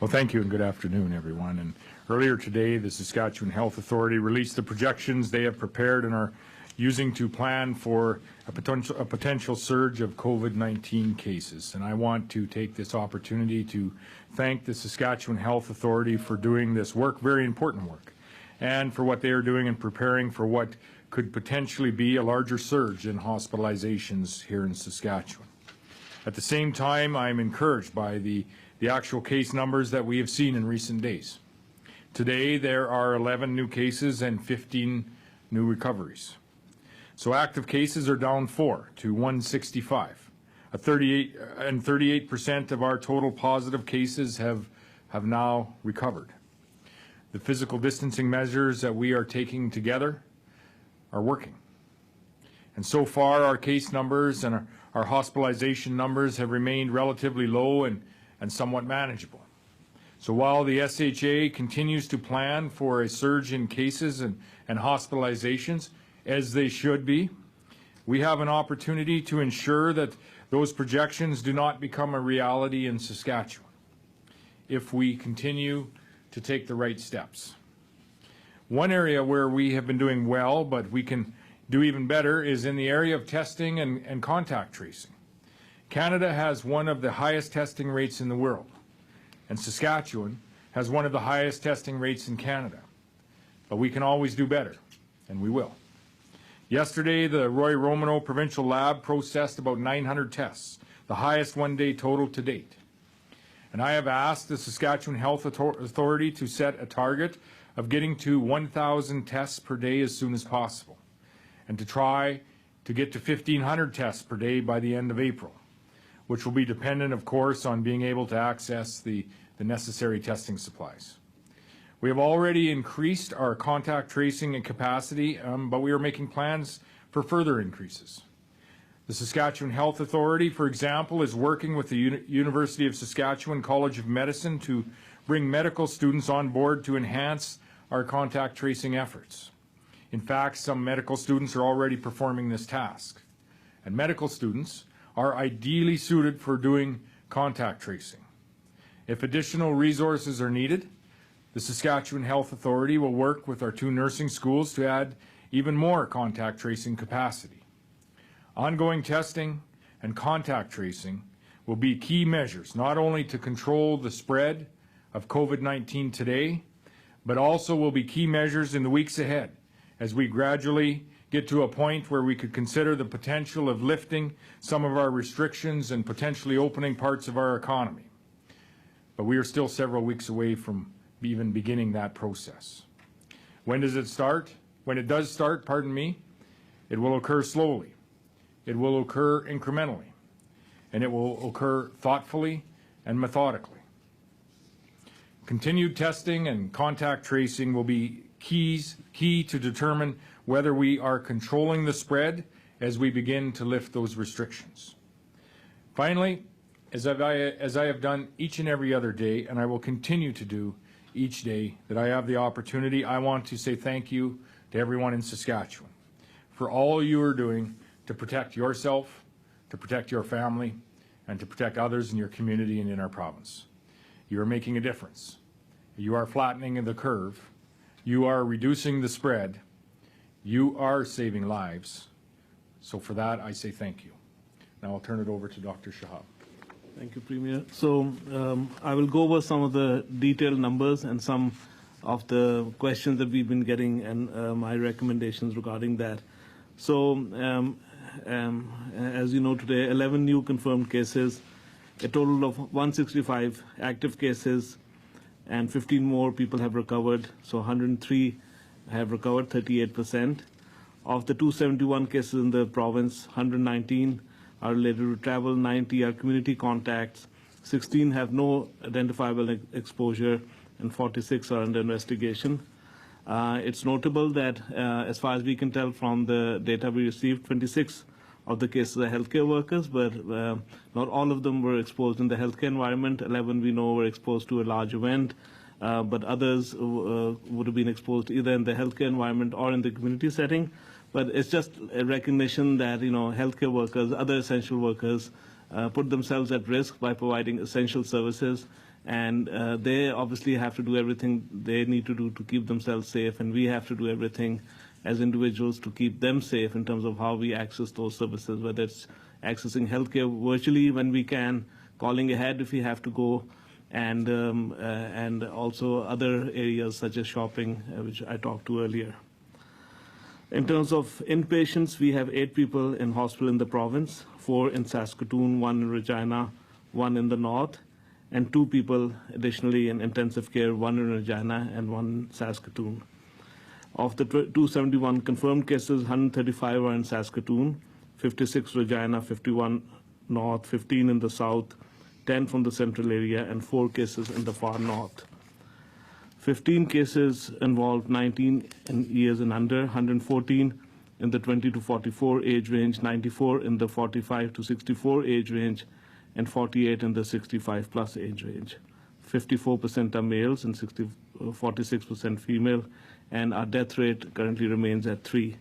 Well, thank you and good afternoon, everyone. And earlier today, the Saskatchewan Health Authority released the projections they have prepared and are using to plan for a potential surge of COVID-19 cases. And I want to take this opportunity to thank the Saskatchewan Health Authority for doing this work, very important work, and for what they are doing in preparing for what could potentially be a larger surge in hospitalizations here in Saskatchewan. At the same time, I am encouraged by the actual case numbers that we have seen in recent days. Today, there are 11 new cases and 15 new recoveries. So active cases are down 4 to 165. 38% of our total positive cases have now recovered. The physical distancing measures that we are taking together are working. And so far, our case numbers and our hospitalization numbers have remained relatively low and somewhat manageable. So while the SHA continues to plan for a surge in cases and hospitalizations, as they should be, we have an opportunity to ensure that those projections do not become a reality in Saskatchewan if we continue to take the right steps. One area where we have been doing well, but we can do even better, is in the area of testing and contact tracing. Canada has one of the highest testing rates in the world, and Saskatchewan has one of the highest testing rates in Canada. But we can always do better, and we will. Yesterday, the Roy Romano Provincial Lab processed about 900 tests, the highest one-day total to date. And I have asked the Saskatchewan Health Authority to set a target of getting to 1,000 tests per day as soon as possible, and to try to get to 1,500 tests per day by the end of April, which will be dependent, of course, on being able to access the necessary testing supplies. We have already increased our contact tracing and capacity, but we are making plans for further increases. The Saskatchewan Health Authority, for example, is working with the University of Saskatchewan College of Medicine to bring medical students on board to enhance our contact tracing efforts. In fact, some medical students are already performing this task. And medical students are ideally suited for doing contact tracing. If additional resources are needed, the Saskatchewan Health Authority will work with our 2 nursing schools to add even more contact tracing capacity. Ongoing testing and contact tracing will be key measures, not only to control the spread of COVID-19 today, but also will be key measures in the weeks ahead as we gradually get to a point where we could consider the potential of lifting some of our restrictions and potentially opening parts of our economy. But we are still several weeks away from even beginning that process. When does it start? When it does start, pardon me, it will occur slowly. It will occur incrementally. And it will occur thoughtfully and methodically. Continued testing and contact tracing will be key to determine whether we are controlling the spread as we begin to lift those restrictions. Finally, as I have done each and every other day, and I will continue to do each day that I have the opportunity, I want to say thank you to everyone in Saskatchewan for all you are doing to protect yourself, to protect your family, and to protect others in your community and in our province. You are making a difference. You are flattening the curve. You are reducing the spread. You are saving lives. So for that, I say thank you. Now I'll turn it over to Dr. Shahab. Thank you, Premier. So I will go over some of the detailed numbers and some of the questions that we've been getting and my recommendations regarding that. So as you know today, 11 new confirmed cases, a total of 165 active cases, and 15 more people have recovered. So 103 have recovered, 38%. Of the 271 cases in the province, 119 are related to travel, 90 are community contacts, 16 have no identifiable exposure, and 46 are under investigation. It's notable that, as far as we can tell from the data we received, 26 of the cases are healthcare workers, but not all of them were exposed in the healthcare environment. 11 we know were exposed to a large event, but others would have been exposed either in the healthcare environment or in the community setting. But it's just a recognition that, healthcare workers, other essential workers, put themselves at risk by providing essential services, And they obviously have to do everything they need to do to keep themselves safe, and we have to do everything as individuals to keep them safe in terms of how we access those services, whether it's accessing healthcare virtually when we can, calling ahead if we have to go, and also other areas such as shopping, which I talked to earlier. In terms of inpatients, we have 8 people in hospital in the province, 4 in Saskatoon, 1 in Regina, 1 in the north, and 2 people additionally in intensive care, 1 in Regina and 1 in Saskatoon. Of the 271 confirmed cases, 135 are in Saskatoon, 56 Regina, 51 north, 15 in the south, 10 from the central area, and 4 cases in the far north. 15 cases involved 19 years and under, 114 in the 20 to 44 age range, 94 in the 45 to 64 age range, and 48 in the 65 plus age range. 54% are males and 46% female, and our death rate currently remains at 3.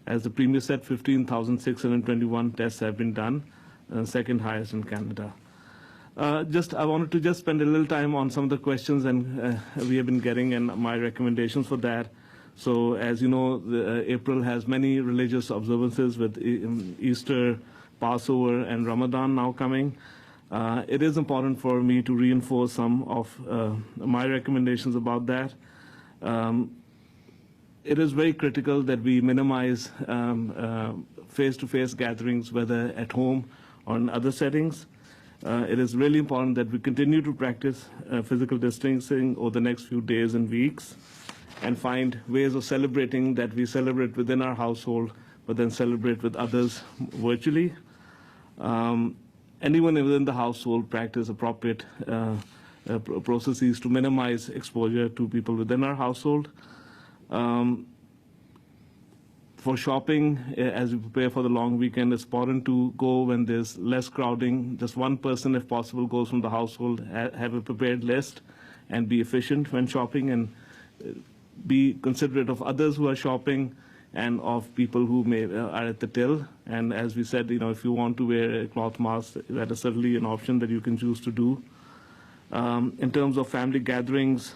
As the Premier said, 15,621 tests have been done, second highest in Canada. I wanted to just spend a little time on some of the questions and we have been getting and my recommendations for that. So as you know, April has many religious observances with Easter, Passover, and Ramadan now coming. It is important for me to reinforce some of my recommendations about that. It is very critical that we minimize face-to-face gatherings, whether at home or in other settings. It is really important that we continue to practice physical distancing over the next few days and weeks and find ways of celebrating that we celebrate within our household, but then celebrate with others virtually. Anyone within the household practice appropriate processes to minimize exposure to people within our household. For shopping, as we prepare for the long weekend, it's important to go when there's less crowding. Just one person, if possible, goes from the household, have a prepared list, and be efficient when shopping, and be considerate of others who are shopping and of people who are at the till. And as we said, if you want to wear a cloth mask, that is certainly an option that you can choose to do. In terms of family gatherings,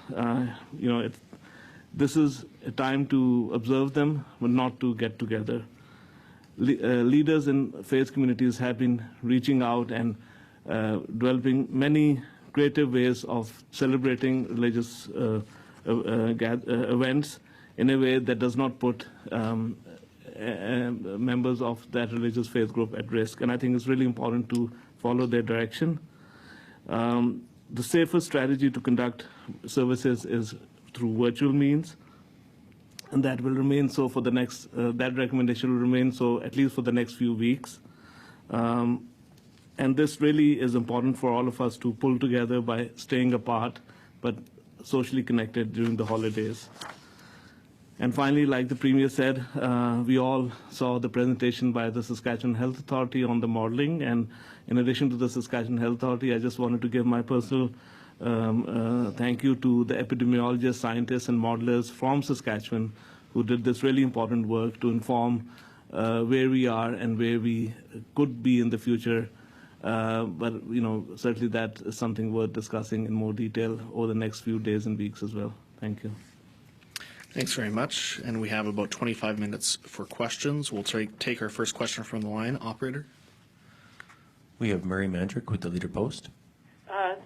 this is a time to observe them, but not to get together. Leaders in faith communities have been reaching out and developing many creative ways of celebrating religious events in a way that does not put members of that religious faith group at risk. And I think it's really important to follow their direction. The safest strategy to conduct services is through virtual means, and that will remain so for the next, that recommendation will remain so at least for the next few weeks. And this really is important for all of us to pull together by staying apart, but socially connected during the holidays. And finally, like the Premier said, we all saw the presentation by the Saskatchewan Health Authority on the modeling, and in addition to the Saskatchewan Health Authority, I just wanted to give my personal thank you to the epidemiologists, scientists, and modelers from Saskatchewan who did this really important work to inform where we are and where we could be in the future. But certainly that is something worth discussing in more detail over the next few days and weeks as well. Thank you. Thanks very much. And we have about 25 minutes for questions. We'll take our first question from the line. Operator. We have Murray Mandrick with the Leader Post.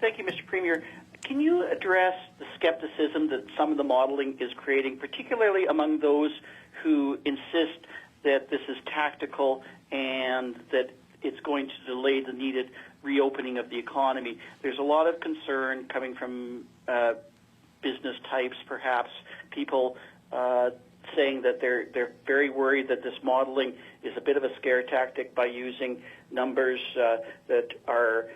Thank you, Mr. Premier. Can you address the skepticism that some of the modeling is creating, particularly among those who insist that this is tactical and that it's going to delay the needed reopening of the economy? There's a lot of concern coming from business types, perhaps, people saying that they're very worried that this modeling is a bit of a scare tactic by using numbers that are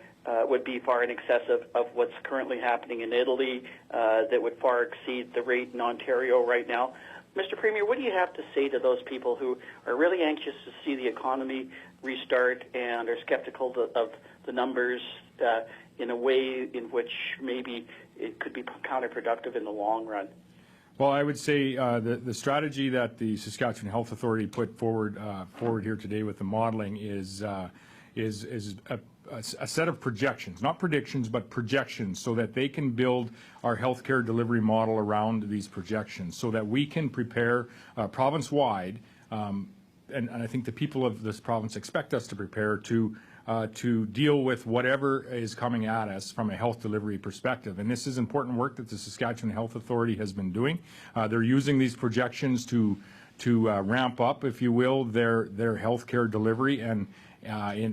would be far in excess of what's currently happening in Italy, that would far exceed the rate in Ontario right now. Mr. Premier, what do you have to say to those people who are really anxious to see the economy restart and are skeptical of the numbers in a way in which maybe it could be counterproductive in the long run? Well, I would say the strategy that the Saskatchewan Health Authority put forward here today with the modeling is a set of projections, not predictions, but projections, so that they can build our healthcare delivery model around these projections, so that we can prepare province-wide, and I think the people of this province expect us to prepare to deal with whatever is coming at us from a health delivery perspective. And this is important work that the Saskatchewan Health Authority has been doing. They're using these projections to ramp up, if you will, their healthcare delivery and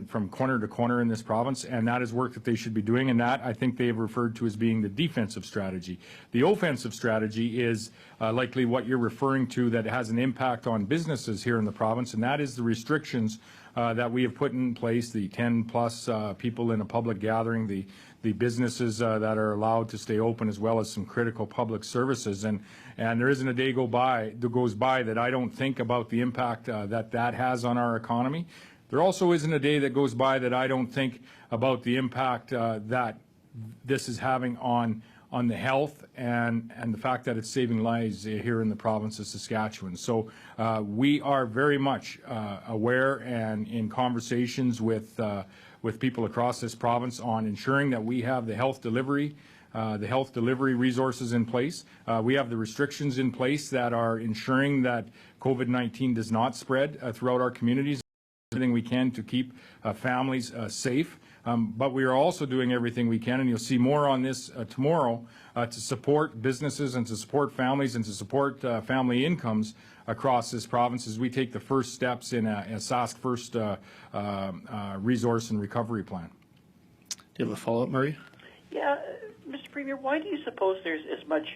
from corner to corner in this province, and that is work that they should be doing, and that I think they've referred to as being the defensive strategy. The offensive strategy is likely what you're referring to, that has an impact on businesses here in the province, and that is the restrictions that we have put in place, the 10+ people in a public gathering, the businesses that are allowed to stay open, as well as some critical public services. And there isn't a day goes by that I don't think about the impact that has on our economy. There also isn't a day that goes by that I don't think about the impact that this is having on the health and the fact that it's saving lives here in the province of Saskatchewan. So we are very much aware and in conversations with people across this province on ensuring that we have the health delivery resources in place. We have the restrictions in place that are ensuring that COVID-19 does not spread throughout our communities. Everything we can to keep families safe, but we are also doing everything we can, and you'll see more on this tomorrow, to support businesses and to support families and to support family incomes across this province as we take the first steps in a Sask First resource and recovery plan. Do you have a follow-up, Murray? Yeah, Mr. Premier, why do you suppose there's as much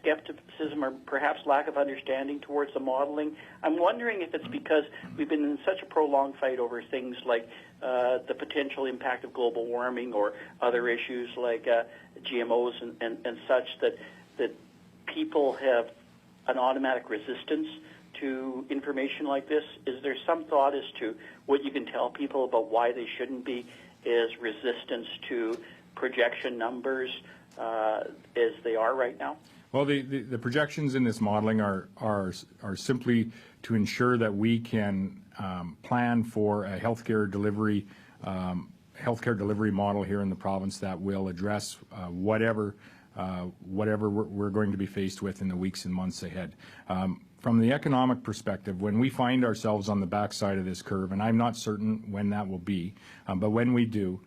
skepticism or perhaps lack of understanding towards the modeling? I'm wondering if it's because we've been in such a prolonged fight over things like the potential impact of global warming or other issues like GMOs and such that people have an automatic resistance to information like this. Is there some thought as to what you can tell people about why they shouldn't be as resistant to projection numbers as they are right now? Well, the projections in this modeling are simply to ensure that we can plan for a healthcare delivery model here in the province that will address whatever we're going to be faced with in the weeks and months ahead. From the economic perspective, when we find ourselves on the backside of this curve, and I'm not certain when that will be, but when we do,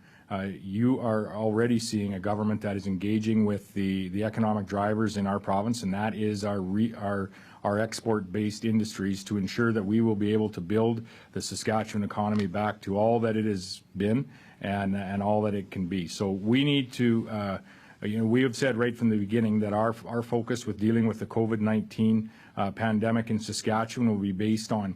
you are already seeing a government that is engaging with the economic drivers in our province, and that is our export-based industries, to ensure that we will be able to build the Saskatchewan economy back to all that it has been and all that it can be. So we need to, we have said right from the beginning that our focus with dealing with the COVID-19 pandemic in Saskatchewan will be based on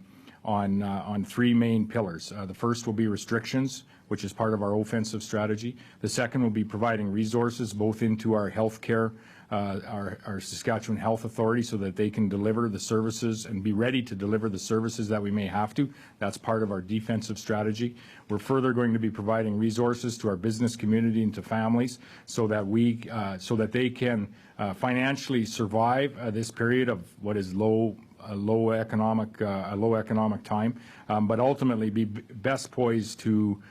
three main pillars. The first will be restrictions, which is part of our offensive strategy. The second will be providing resources both into our healthcare, our Saskatchewan Health Authority, so that they can deliver the services and be ready to deliver the services that we may have to. That's part of our defensive strategy. We're further going to be providing resources to our business community and to families so that they can financially survive this period of what is a low economic time, but ultimately be best poised to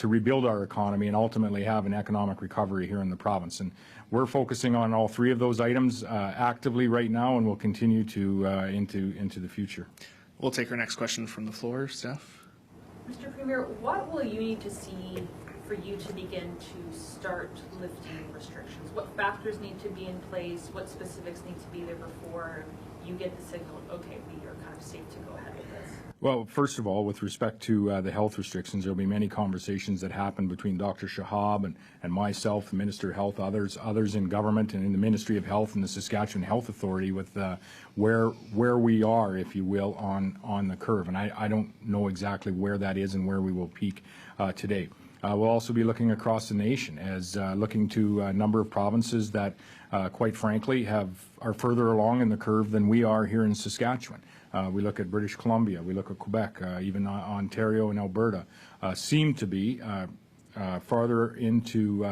rebuild our economy and ultimately have an economic recovery here in the province. And we're focusing on all three of those items actively right now, and we'll continue to into the future. We'll take our next question from the floor. Steph? Mr. Premier, what will you need to see for you to begin to start lifting restrictions? What factors need to be in place? What specifics need to be there before you get the signal, okay, we are kind of safe to go ahead with this? Well, first of all, with respect to the health restrictions, there will be many conversations that happen between Dr. Shahab and myself, the Minister of Health, others in government and in the Ministry of Health and the Saskatchewan Health Authority with where we are, if you will, on the curve. And I don't know exactly where that is and where we will peak today. We'll also be looking across the nation as looking to a number of provinces that, quite frankly, are further along in the curve than we are here in Saskatchewan. We look at British Columbia, we look at Quebec, even Ontario and Alberta seem to be farther into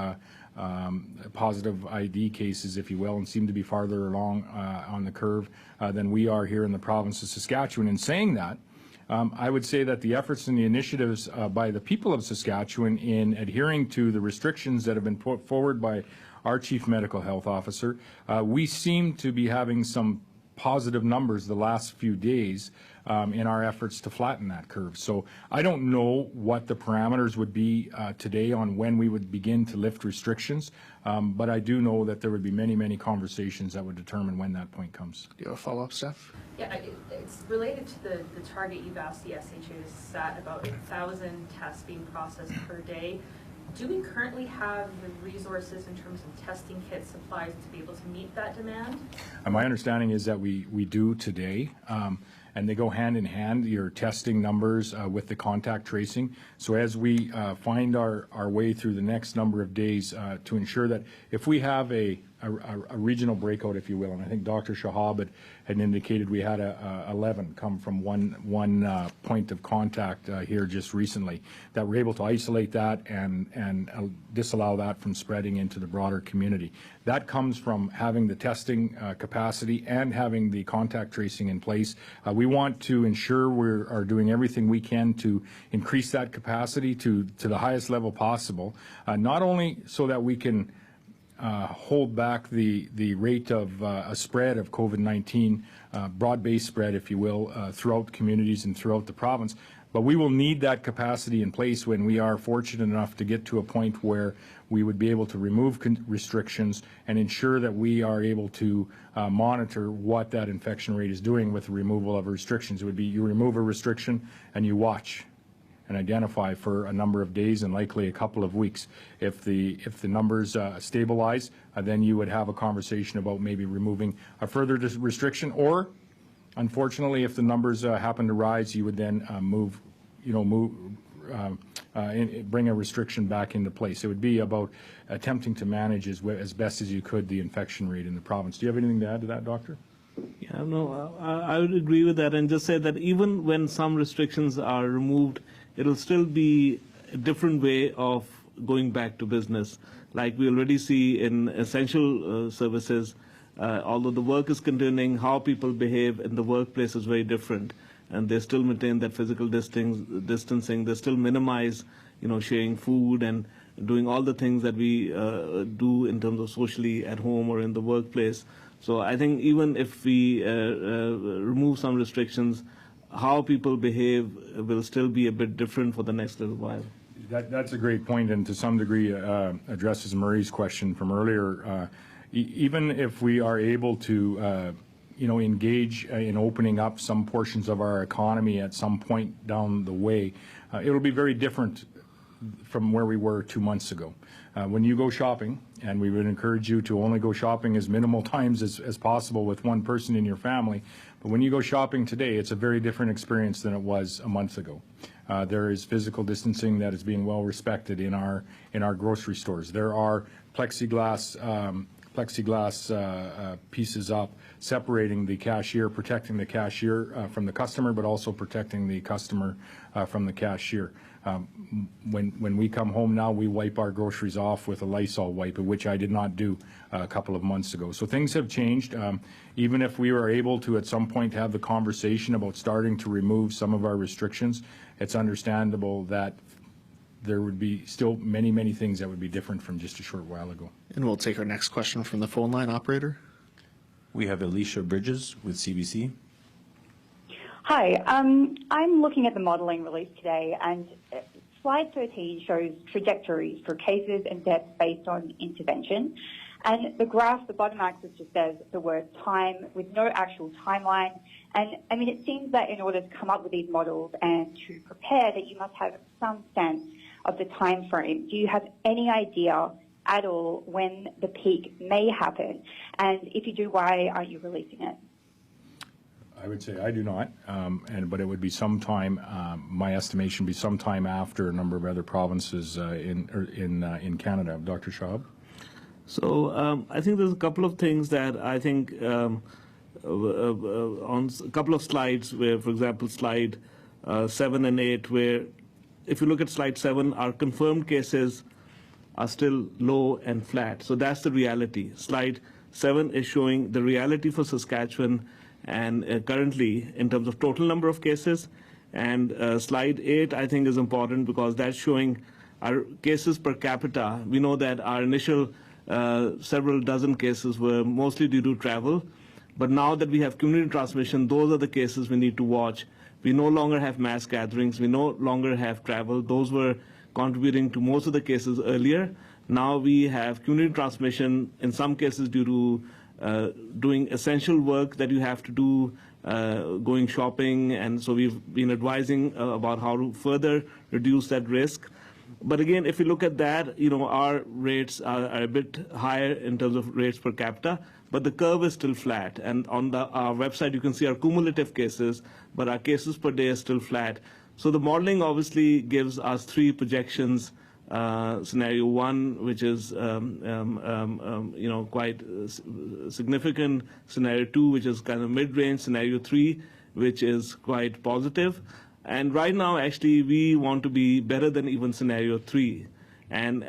positive ID cases, if you will, and seem to be farther along on the curve than we are here in the province of Saskatchewan. In saying that, I would say that the efforts and the initiatives by the people of Saskatchewan in adhering to the restrictions that have been put forward by our Chief Medical Health Officer, we seem to be having some positive numbers the last few days in our efforts to flatten that curve. So I don't know what the parameters would be today on when we would begin to lift restrictions, but I do know that there would be many, many conversations that would determine when that point comes. Do you have a follow-up, Steph? Yeah, it's related to the target you've asked the SHA to set, about 1,000 tests being processed per day. Do we currently have the resources in terms of testing kit supplies to be able to meet that demand? My understanding is that we do today, and they go hand in hand, your testing numbers with the contact tracing. So as we find our way through the next number of days to ensure that if we have a regional breakout, if you will, and I think Dr. Shahab had indicated we had 11 come from one point of contact here just recently, that we're able to isolate that and disallow that from spreading into the broader community. That comes from having the testing capacity and having the contact tracing in place. We want to ensure we are doing everything we can to increase that capacity to the highest level possible, not only so that we can hold back the rate of a spread of COVID-19, broad-based spread, if you will, throughout communities and throughout the province. But we will need that capacity in place when we are fortunate enough to get to a point where we would be able to remove restrictions and ensure that we are able to monitor what that infection rate is doing with the removal of restrictions. It would be you remove a restriction and you watch and identify for a number of days and likely a couple of weeks. If the numbers stabilize, then you would have a conversation about maybe removing a further restriction, or unfortunately, if the numbers happen to rise, you would then bring a restriction back into place. It would be about attempting to manage as best as you could the infection rate in the province. Do you have anything to add to that, Doctor? Yeah, no, I would agree with that and just say that even when some restrictions are removed, it'll still be a different way of going back to business. Like we already see in essential services, although the work is continuing, how people behave in the workplace is very different. And they still maintain that physical distancing. They still minimize, sharing food and doing all the things that we do in terms of socially at home or in the workplace. So I think even if we remove some restrictions, how people behave will still be a bit different for the next little while. That's a great point, and to some degree addresses Murray's question from earlier. Even if we are able to engage in opening up some portions of our economy at some point down the way, it'll be very different from where we were 2 months ago. When you go shopping, and we would encourage you to only go shopping as minimal times as possible with one person in your family, but when you go shopping today, it's a very different experience than it was a month ago. There is physical distancing that is being well respected in our grocery stores. There are plexiglass pieces up, separating the cashier, protecting the cashier from the customer, but also protecting the customer from the cashier. When we come home now, we wipe our groceries off with a Lysol wipe, which I did not do a couple of months ago. So things have changed. Even if we were able to at some point have the conversation about starting to remove some of our restrictions, it's understandable that there would be still many, many things that would be different from just a short while ago. And we'll take our next question from the phone line, operator. We have Alicia Bridges with CBC. Hi, I'm looking at the modelling released today, and slide 13 shows trajectories for cases and deaths based on intervention. And the graph, the bottom axis just says the word time with no actual timeline. And I mean, it seems that in order to come up with these models and to prepare, that you must have some sense of the time frame. Do you have any idea at all when the peak may happen? And if you do, why aren't you releasing it? I would say I do not, but it would be sometime. My estimation would be sometime after a number of other provinces in Canada. Dr. Shahab. So I think there's a couple of things that I think on a couple of slides where, for example, slide 7 and 8, where if you look at slide 7, our confirmed cases are still low and flat. So that's the reality. Slide 7 is showing the reality for Saskatchewan, and currently, in terms of total number of cases, And slide 8, I think, is important because that's showing our cases per capita. We know that our initial several dozen cases were mostly due to travel. But now that we have community transmission, those are the cases we need to watch. We no longer have mass gatherings. We no longer have travel. Those were contributing to most of the cases earlier. Now we have community transmission, in some cases due to doing essential work that you have to do, going shopping. And so we've been advising about how to further reduce that risk. But again, if you look at that, our rates are a bit higher in terms of rates per capita, but the curve is still flat. And on our website, you can see our cumulative cases, but our cases per day is still flat. So the modeling obviously gives us 3 projections. Scenario 1, which is quite significant. Scenario 2, which is kind of mid-range. Scenario 3, which is quite positive. And right now, actually, we want to be better than even scenario 3. And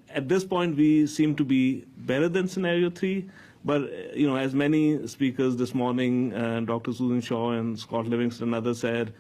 at this point, we seem to be better than scenario 3. But, as many speakers this morning, Dr. Susan Shaw and Scott Livingston and others said,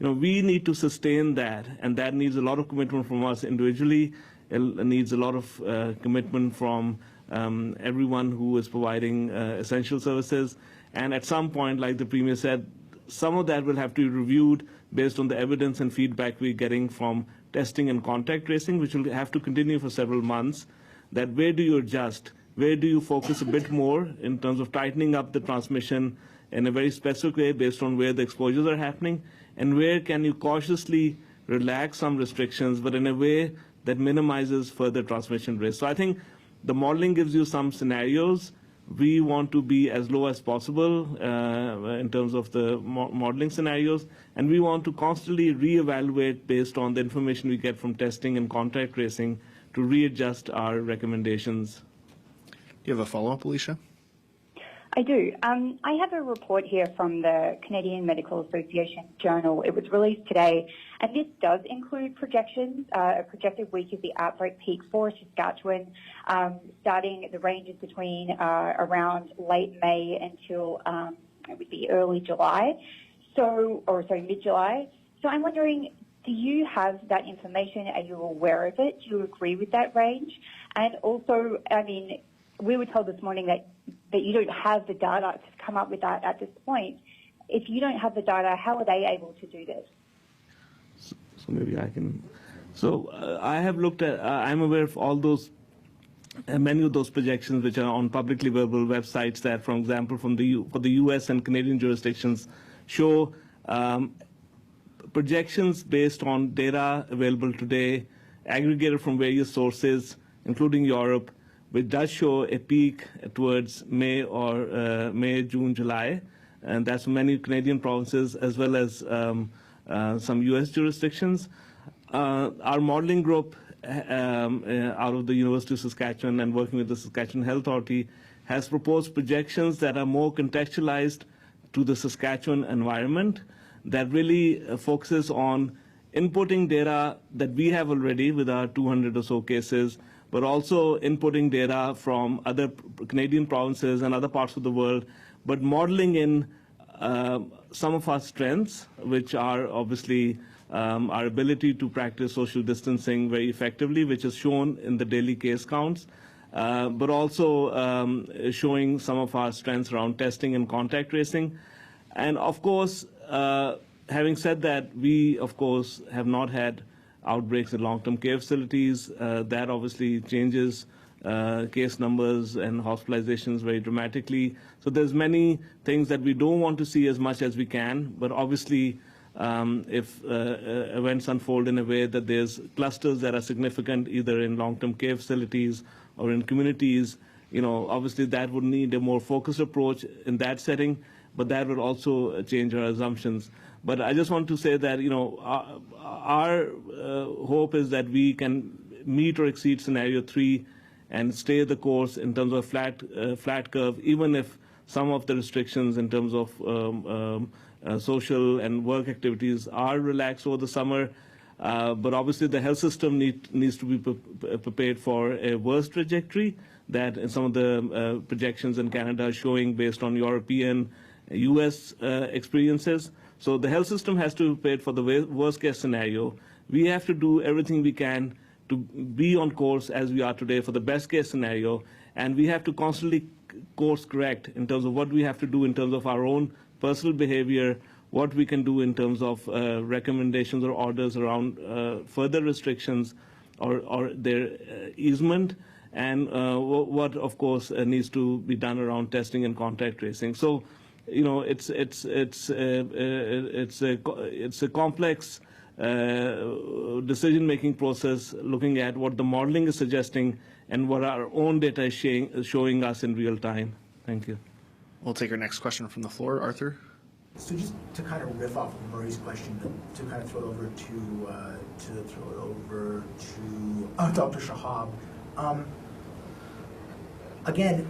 we need to sustain that. And that needs a lot of commitment from us individually. It needs a lot of commitment from everyone who is providing essential services. And at some point, like the Premier said, some of that will have to be reviewed based on the evidence and feedback we're getting from testing and contact tracing, which will have to continue for several months. That where do you adjust? Where do you focus a bit more in terms of tightening up the transmission in a very specific way based on where the exposures are happening? And where can you cautiously relax some restrictions, but in a way that minimizes further transmission risk? So I think the modeling gives you some scenarios. We want to be as low as possible in terms of the modeling scenarios, and we want to constantly reevaluate based on the information we get from testing and contact tracing to readjust our recommendations. Do you have a follow-up, Alicia? I do. I have a report here from the Canadian Medical Association Journal. It was released today, and this does include projections. A projected week of the outbreak peak for Saskatchewan, starting the ranges between around late May until it would be early July, mid-July. So I'm wondering, do you have that information? Are you aware of it? Do you agree with that range? And also, we were told this morning that you don't have the data to come up with that at this point. If you don't have the data, how are they able to do this? So maybe I can. So I have looked at, I'm aware of all those, many of those projections which are on publicly available websites that, for example, for the US and Canadian jurisdictions show projections based on data available today, aggregated from various sources, including Europe, which does show a peak towards May or June, July. And that's many Canadian provinces as well as some US jurisdictions. Our modeling group out of the University of Saskatchewan and working with the Saskatchewan Health Authority has proposed projections that are more contextualized to the Saskatchewan environment, that really focuses on inputting data that we have already with our 200 or so cases, but also inputting data from other Canadian provinces and other parts of the world, but modeling in some of our strengths, which are obviously our ability to practice social distancing very effectively, which is shown in the daily case counts, but also showing some of our strengths around testing and contact tracing. And of course, having said that, we, of course, have not had outbreaks in long-term care facilities. That obviously changes case numbers and hospitalizations very dramatically. So there's many things that we don't want to see as much as we can, but obviously if events unfold in a way that there's clusters that are significant either in long-term care facilities or in communities, obviously that would need a more focused approach in that setting, but that would also change our assumptions. But I just want to say that, our hope is that we can meet or exceed scenario 3 and stay the course in terms of flat curve, even if some of the restrictions in terms of social and work activities are relaxed over the summer. But obviously the health system needs to be prepared for a worse trajectory that in some of the projections in Canada are showing based on European, US experiences. So the health system has to be prepared for the worst case scenario. We have to do everything we can to be on course as we are today for the best case scenario, and we have to constantly course correct in terms of what we have to do in terms of our own personal behavior, what we can do in terms of recommendations or orders around further restrictions or their easement, and what, of course, needs to be done around testing and contact tracing. So, you know, it's a complex decision-making process, looking at what the modeling is suggesting and what our own data is showing us in real time. Thank you. We'll take our next question from the floor. Arthur? So just to kind of riff off of Murray's question, to kind of throw it over to Dr. Shahab. Again,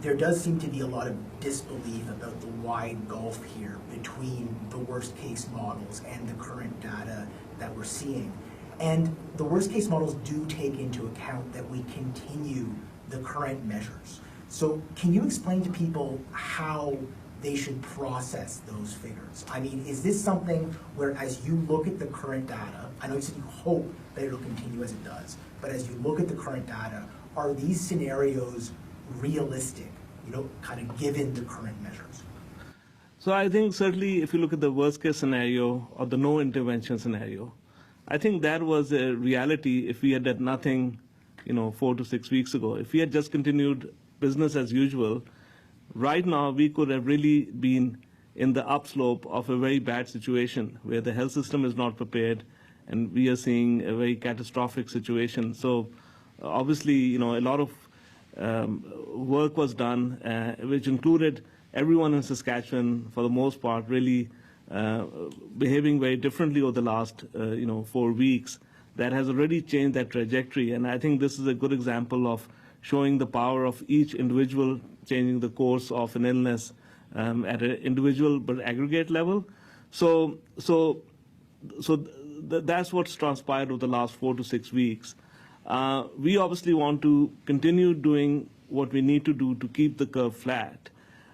there does seem to be a lot of disbelief about the wide gulf here between the worst case models and the current data that we're seeing. And the worst case models do take into account that we continue the current measures. So can you explain to people how they should process those figures? I mean, is this something where, as you look at the current data, I know you said you hope that it'll continue as it does, but as you look at the current data, are these scenarios realistic, you know, kind of given the current measures? So I think certainly if you look at the worst case scenario or the no intervention scenario, I think that was a reality if we had done nothing, you know, 4 to 6 weeks ago. If we had just continued business as usual, right now we could have really been in the upslope of a very bad situation where the health system is not prepared and we are seeing a very catastrophic situation. So obviously, you know, a lot of work was done, which included everyone in Saskatchewan, for the most part, really behaving very differently over the last, 4 weeks. That has already changed that trajectory, and I think this is a good example of showing the power of each individual changing the course of an illness at an individual but aggregate level. So that's what's transpired over the last 4 to 6 weeks. We obviously want to continue doing what we need to do to keep the curve flat.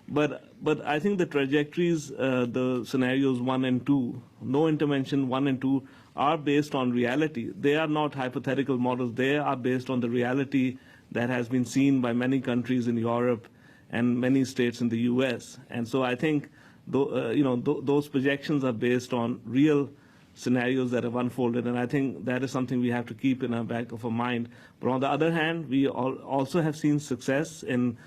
But I think the trajectories, the scenarios 1 and 2, no intervention 1 and 2, are based on reality. They are not hypothetical models. They are based on the reality that has been seen by many countries in Europe and many states in the U.S. And so I think those projections are based on real scenarios that have unfolded, and I think that is something we have to keep in our back of our mind. But on the other hand, we also have seen success in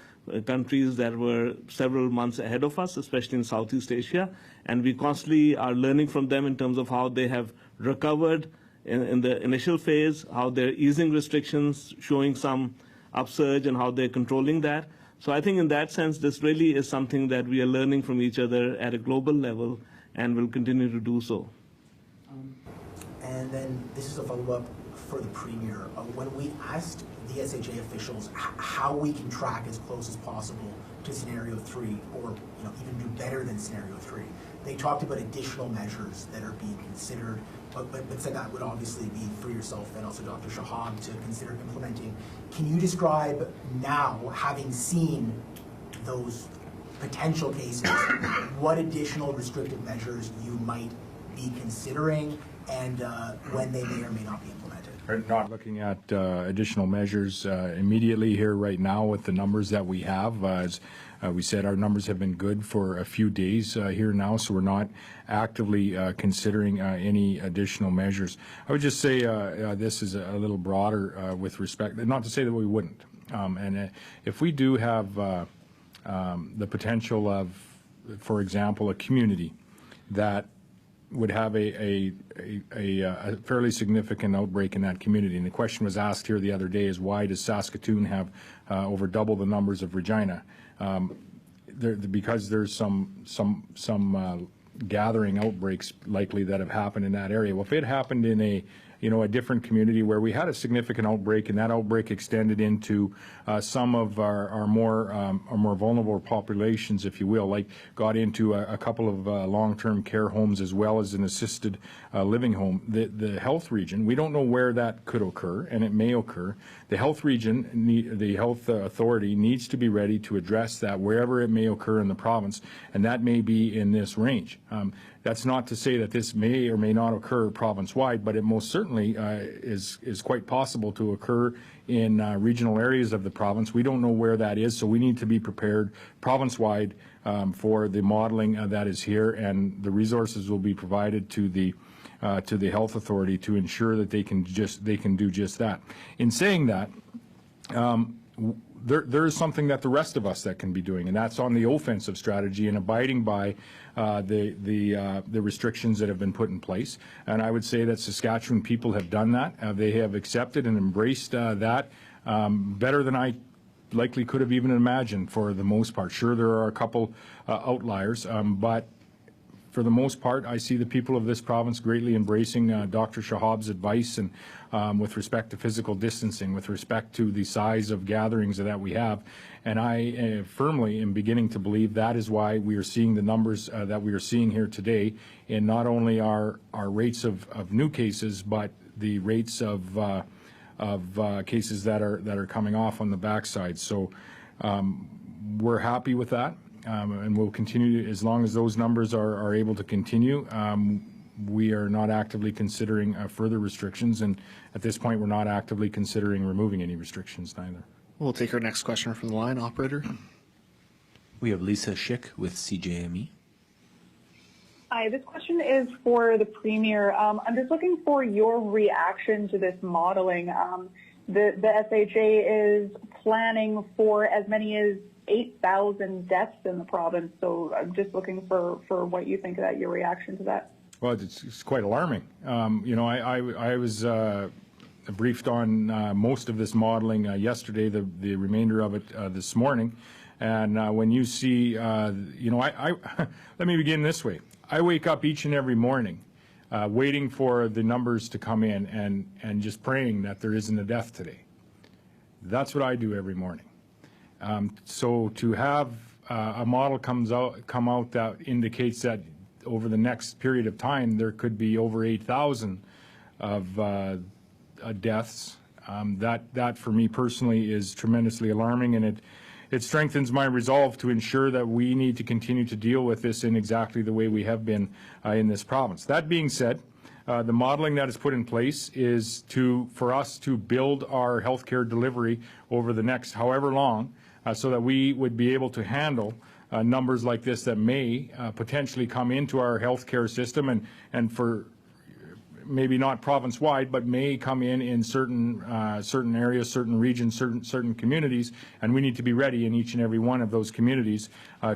countries that were several months ahead of us, especially in Southeast Asia, and we constantly are learning from them in terms of how they have recovered in the initial phase, how they're easing restrictions, showing some upsurge, and how they're controlling that. So I think in that sense, this really is something that we are learning from each other at a global level and will continue to do so. And then this is a follow-up for the Premier. When we asked the SHA officials how we can track as close as possible to scenario 3, or even do better than scenario 3, they talked about additional measures that are being considered, but said that would obviously be for yourself and also Dr. Shahab to consider implementing. Can you describe now, having seen those potential cases, what additional restrictive measures you might be considering, and when they may or may not be implemented? We're not looking at additional measures immediately here right now with the numbers that we have. As we said, our numbers have been good for a few days here now, so we're not actively considering any additional measures. I would just say this is a little broader with respect, not to say that we wouldn't. And if we do have the potential of, for example, a community that would have a fairly significant outbreak in that community. And the question was asked here the other day is, why does Saskatoon have over double the numbers of Regina? Because there's some gathering outbreaks likely that have happened in that area. Well, if it happened in a different community where we had a significant outbreak, and that outbreak extended into some of our more vulnerable populations, if you will, like got into a couple of long-term care homes as well as an assisted living home. The health region, we don't know where that could occur, and it may occur. The health region, the health authority needs to be ready to address that wherever it may occur in the province, and that may be in this range. That's not to say that this may or may not occur province-wide, but it most certainly is quite possible to occur in regional areas of the province. We don't know where that is, so we need to be prepared province-wide for the modeling that is here, and the resources will be provided to the health authority to ensure that they can do just that. In saying that, there is something that the rest of us that can be doing, and that's on the offensive strategy and abiding by the restrictions that have been put in place. And I would say that Saskatchewan people have done that. They have accepted and embraced that better than I likely could have even imagined for the most part. Sure, there are a couple outliers, but for the most part, I see the people of this province greatly embracing Dr. Shahab's advice, and with respect to physical distancing, with respect to the size of gatherings that we have. And I firmly am beginning to believe that is why we are seeing the numbers that we are seeing here today in not only our rates of new cases, but the rates of cases that are coming off on the backside. So we're happy with that. And we'll continue as long as those numbers are able to continue. We are not actively considering further restrictions, and at this point we're not actively considering removing any restrictions neither. We'll take our next question from the line. Operator. We have Lisa Schick with CJME. Hi, this question is for the Premier. I'm just looking for your reaction to this modeling. The SHA is planning for as many as 8,000 deaths in the province, so I'm just looking for what you think of that, your reaction to that. Well, it's quite alarming. You know, I was briefed on most of this modeling yesterday, the remainder of it this morning, and when you see, you know, let me begin this way. I wake up each and every morning waiting for the numbers to come in and just praying that there isn't a death today. That's what I do every morning. So to have a model come out that indicates that over the next period of time there could be over 8,000 of deaths, that for me personally is tremendously alarming, and it strengthens my resolve to ensure that we need to continue to deal with this in exactly the way we have been in this province. That being said, the modeling that is put in place is for us to build our healthcare delivery over the next however long, so that we would be able to handle numbers like this that may potentially come into our healthcare system, and for maybe not province-wide, but may come in certain areas, certain regions, certain communities, and we need to be ready in each and every one of those communities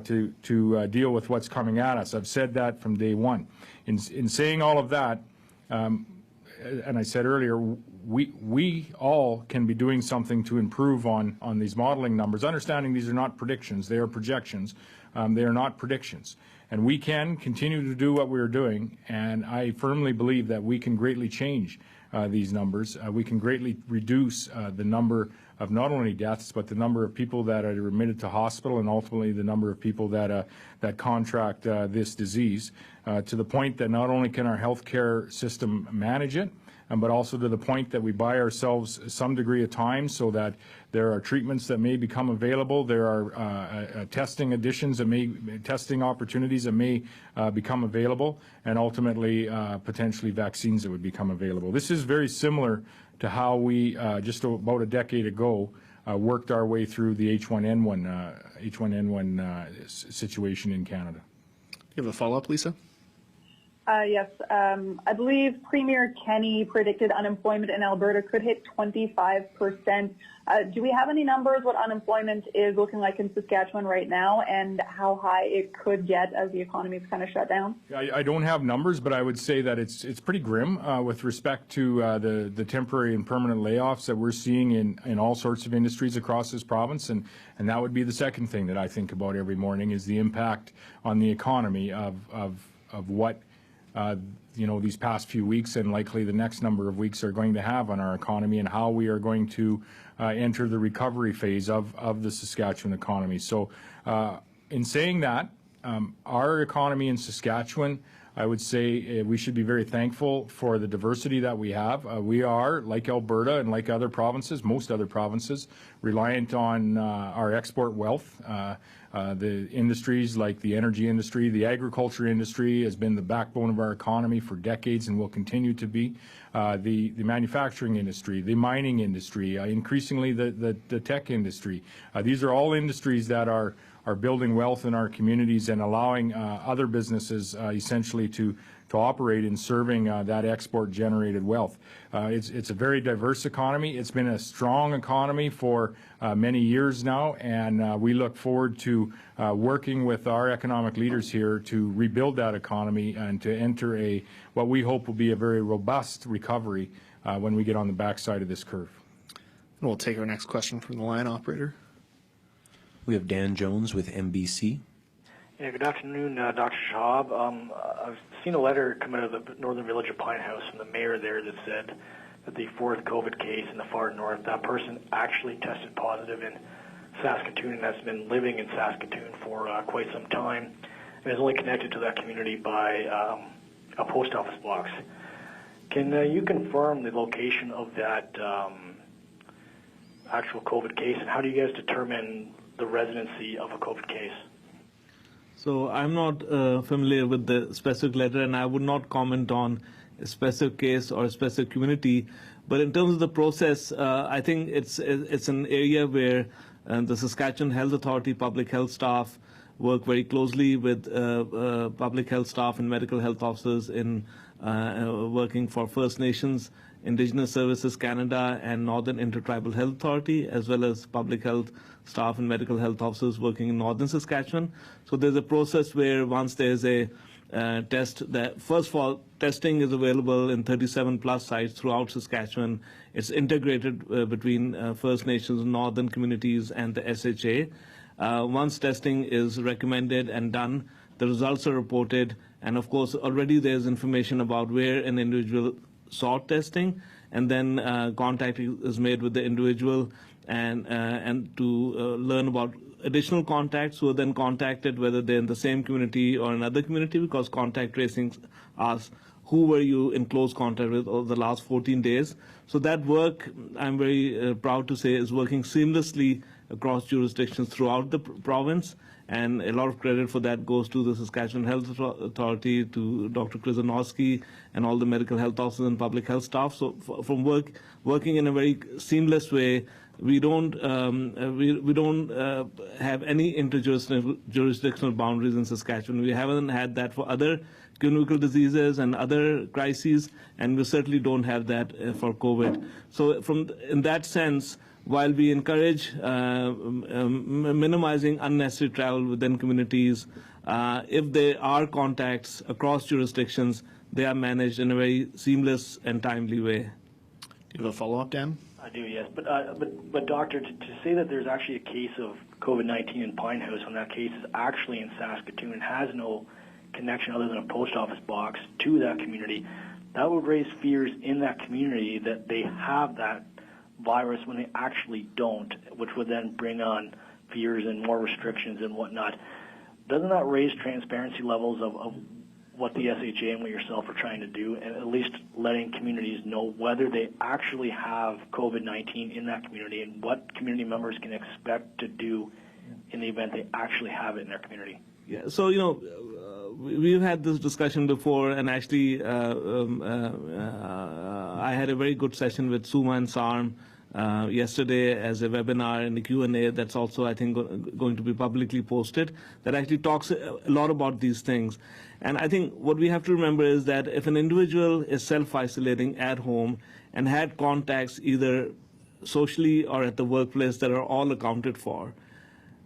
to deal with what's coming at us. I've said that from day one. In saying all of that, and I said earlier, we all can be doing something to improve on these modeling numbers, understanding these are not predictions, they are projections. They are not predictions. And we can continue to do what we are doing, and I firmly believe that we can greatly change these numbers. We can greatly reduce the number of not only deaths, but the number of people that are admitted to hospital, and ultimately the number of people that contract this disease, to the point that not only can our healthcare system manage it, but also to the point that we buy ourselves some degree of time so that there are treatments that may become available, there are testing testing opportunities that may become available, and ultimately potentially vaccines that would become available. This is very similar to how we just about a decade ago worked our way through the H1N1 situation in Canada. You have a follow-up, Lisa? Yes, I believe Premier Kenney predicted unemployment in Alberta could hit 25%. Do we have any numbers what unemployment is looking like in Saskatchewan right now, and how high it could get as the economy is kind of shut down? I don't have numbers, but I would say that it's pretty grim with respect to the temporary and permanent layoffs that we're seeing in all sorts of industries across this province, and that would be the second thing that I think about every morning, is the impact on the economy of what you know, these past few weeks and likely the next number of weeks are going to have on our economy, and how we are going to enter the recovery phase of the Saskatchewan economy. So in saying that, our economy in Saskatchewan I would say we should be very thankful for the diversity that we have. We are, like Alberta and like other provinces, most other provinces, reliant on our export wealth. The industries like the energy industry, the agriculture industry has been the backbone of our economy for decades and will continue to be. The manufacturing industry, the mining industry, increasingly the tech industry. These are all industries that are building wealth in our communities and allowing other businesses essentially to operate in serving that export-generated wealth. It's a very diverse economy. It's been a strong economy for many years now, and we look forward to working with our economic leaders here to rebuild that economy and to enter what we hope will be a very robust recovery when we get on the backside of this curve. And we'll take our next question from the line, operator. We have Dan Jones with NBC. Yeah, good afternoon, Dr. Shahab. I've seen a letter come out of the northern village of Pine House from the mayor there that said that the fourth COVID case in the far north, that person actually tested positive in Saskatoon and has been living in Saskatoon for quite some time and is only connected to that community by a post office box. Can you confirm the location of that actual COVID case, and how do you guys determine the residency of a COVID case? So I'm not familiar with the specific letter, and I would not comment on a specific case or a specific community. But in terms of the process, I think it's an area where the Saskatchewan Health Authority public health staff work very closely with public health staff and medical health officers in working for First Nations, Indigenous Services Canada, and Northern Intertribal Health Authority, as well as public health staff and medical health officers working in Northern Saskatchewan. So there's a process where once there's a test, that first of all, testing is available in 37 plus sites throughout Saskatchewan. It's integrated between First Nations, Northern communities, and the SHA. Once testing is recommended and done, the results are reported, and of course already there's information about where an individual sought testing, and then contact is made with the individual and to learn about additional contacts who are then contacted, whether they're in the same community or another community, because contact tracing asks who were you in close contact with over the last 14 days. So that work, I'm very proud to say, is working seamlessly across jurisdictions throughout the province, and a lot of credit for that goes to the Saskatchewan Health Authority, to Dr. Krzyzanowski, and all the medical health officers and public health staff. So from working in a very seamless way, we don't have any interjurisdictional boundaries in Saskatchewan. We haven't had that for other communicable diseases and other crises, and we certainly don't have that for COVID. So in that sense, while we encourage minimizing unnecessary travel within communities, if there are contacts across jurisdictions, they are managed in a very seamless and timely way. Do you have a follow-up, Dan? I do, yes. But doctor, to say that there's actually a case of COVID-19 in Pine House when that case is actually in Saskatoon and has no connection other than a post office box to that community, that would raise fears in that community that they have that virus when they actually don't, which would then bring on fears and more restrictions and whatnot. Doesn't that raise transparency levels of what the SHA and what yourself are trying to do, and at least letting communities know whether they actually have COVID-19 in that community and what community members can expect to do in the event they actually have it in their community? Yeah, so, we've had this discussion before, and actually I had a very good session with Suma and Sarm yesterday as a webinar and a Q&A that's also, I think, going to be publicly posted, that actually talks a lot about these things. And I think what we have to remember is that if an individual is self-isolating at home and had contacts either socially or at the workplace that are all accounted for,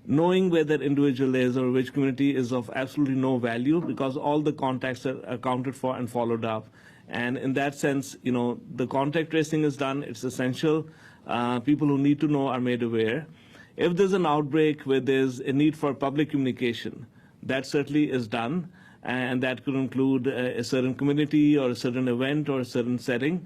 knowing where that individual is or which community is of absolutely no value, because all the contacts are accounted for and followed up. And in that sense, the contact tracing is done. It's essential. People who need to know are made aware. If there's an outbreak where there's a need for public communication, that certainly is done. And that could include a certain community or a certain event or a certain setting.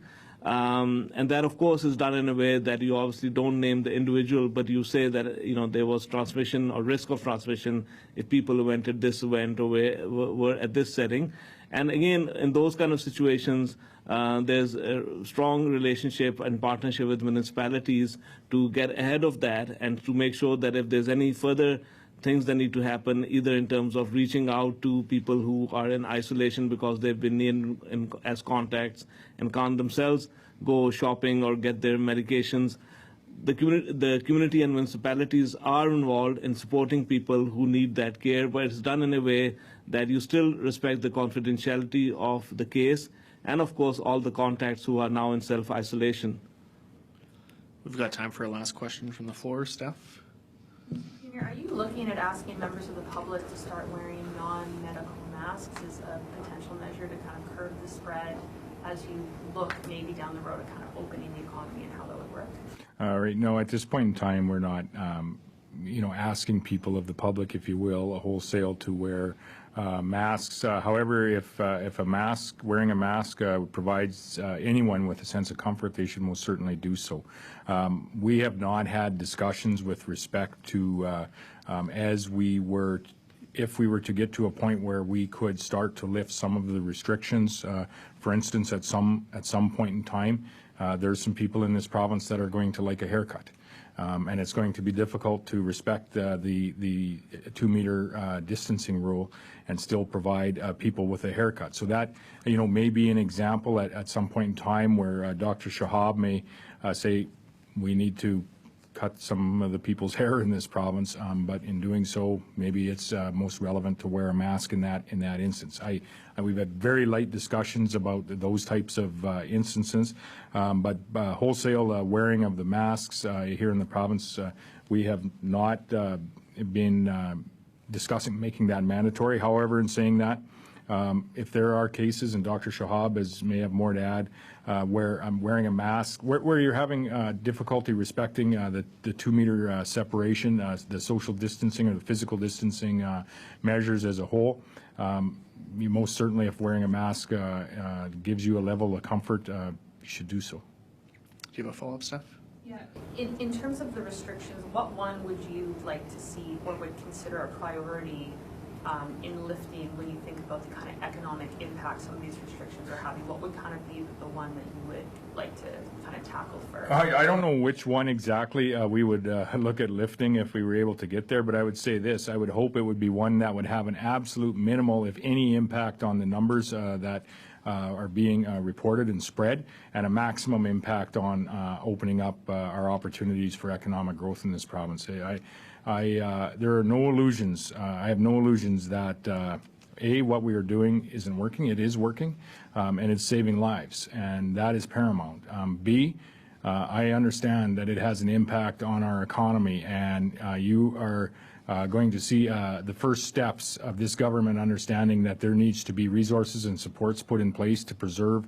And that, of course, is done in a way that you obviously don't name the individual, but you say that there was transmission or risk of transmission if people who went at this event or were at this setting. And again, in those kind of situations, there's a strong relationship and partnership with municipalities to get ahead of that and to make sure that if there's any further things that need to happen, either in terms of reaching out to people who are in isolation because they've been in as contacts and can't themselves go shopping or get their medications. The community and municipalities are involved in supporting people who need that care, but it's done in a way that you still respect the confidentiality of the case and, of course, all the contacts who are now in self-isolation. We've got time for a last question from the floor. Steph? Are you looking at asking members of the public to start wearing non-medical masks as a potential measure to kind of curb the spread as you look maybe down the road at kind of opening the economy and how that would work? Right. No, at this point in time, we're not, asking people of the public, if you will, wholesale to wear masks. However, if wearing a mask provides anyone with a sense of comfort, they should most certainly do so. We have not had discussions with respect to if we were to get to a point where we could start to lift some of the restrictions. For instance, at some point in time, there's some people in this province that are going to like a haircut. And it's going to be difficult to respect the 2-meter distancing rule and still provide people with a haircut. So that, may be an example at some point in time where Dr. Shahab may say we need to cut some of the people's hair in this province, but in doing so, maybe it's most relevant to wear a mask in that instance. We've had very light discussions about those types of instances, but wholesale wearing of the masks here in the province, we have not been discussing making that mandatory. However, in saying that, if there are cases, and Dr. Shahab may have more to add, where I'm wearing a mask, where you're having difficulty respecting the 2-meter separation, the social distancing or the physical distancing measures as a whole, you most certainly, if wearing a mask gives you a level of comfort, you should do so. Do you have a follow-up, Steph? Yeah. In terms of the restrictions, what one would you like to see or would consider a priority in lifting when you think about the kind of economic impact some of these restrictions are having? What would kind of be the one that you would like to kind of tackle first? I don't know which one exactly we would look at lifting if we were able to get there, but I would say this. I would hope it would be one that would have an absolute minimal, if any, impact on the numbers that are being reported and spread, and a maximum impact on opening up our opportunities for economic growth in this province. There are no illusions. I have no illusions that what we are doing isn't working. It is working, and it's saving lives, and that is paramount. B, I understand that it has an impact on our economy, and you are going to see the first steps of this government understanding that there needs to be resources and supports put in place to preserve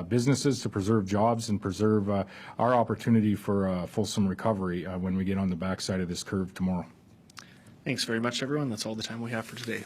businesses, to preserve jobs, and preserve our opportunity for fulsome recovery when we get on the backside of this curve tomorrow. Thanks very much, everyone. That's all the time we have for today.